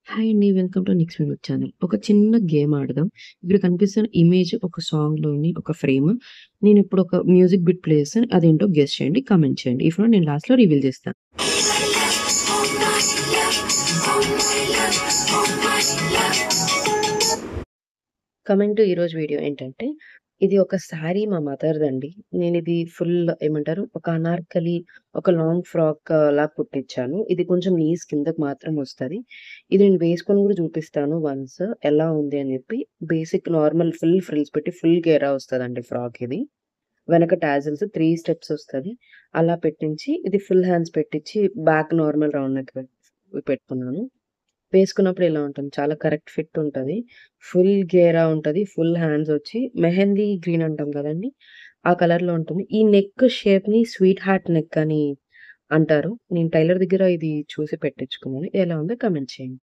Hi అండి. Welcome to next music channel. ఒక చిన్న గేమ్ ఆడదాం. ఇక్కడ కనిపిస్తున్న ఇమేజ్ ఒక సాంగ్‌లోని ఒక ఫ్రేమ్. నేనిప్పుడు ఒక మ్యూజిక్ బిట్ ప్లే చేస్తాను. అదేంటో గెస్ చేయండి. కామెంట్ చేయండి. ఇఫ్ నాట్ నేను లాస్ట్‌లో రివీల్ చేస్తాను. కమింగ్ టు ఈరోజు వీడియో ఏంటంటే, ఇది ఒక శారీ మా మదర్‌దండి. నేనిది ఫుల్ ఏమంటారు, ఒక అనార్కలి, ఒక లాంగ్ ఫ్రాక్ లా కుట్టిచ్చాను. ఇది కొంచెం నీస్ కిందకి మాత్రం వస్తది. ఇది నేను వేసుకొని గూడా చూపిస్తాను వన్స్ ఎలా ఉంది అని జెప్పి. బేసిక్ నార్మల్ ఫుల్ ఫ్రిల్స్ పెట్టి ఫుల్ గేరా వస్తదండి ఫ్రాక్ ఇది. వెనక టాజిల్స్ 3 స్టెప్స్ వస్తది. అలా పెట్టించి ఇది ఫుల్ హ్యాండ్స్ పెట్టించి బ్యాక్ నార్మల్ రౌండ్ నెక్ పెట్టుకున్నాను. వేసుకున్నప్పుడు ఇలా ఉంటుంది. చాలా కరెక్ట్ ఫిట్ ఉంటది. ఫుల్ గేరా ఉంటది. ఫుల్ హ్యాండ్స్ వచ్చి మెహందీ గ్రీన్ అంటాం గదండీ! ఆ కలర్‌లో ఉంటుంది. ఈ నెక్ షేప్‌ని స్వీట్ హార్ట్ నెక్ అని అంటారు. నేను టైలర్ దగ్గర ఇది చూసి పెట్టించుకున్నాను. ఎలా ఉందో కామెంట్ చేయండి.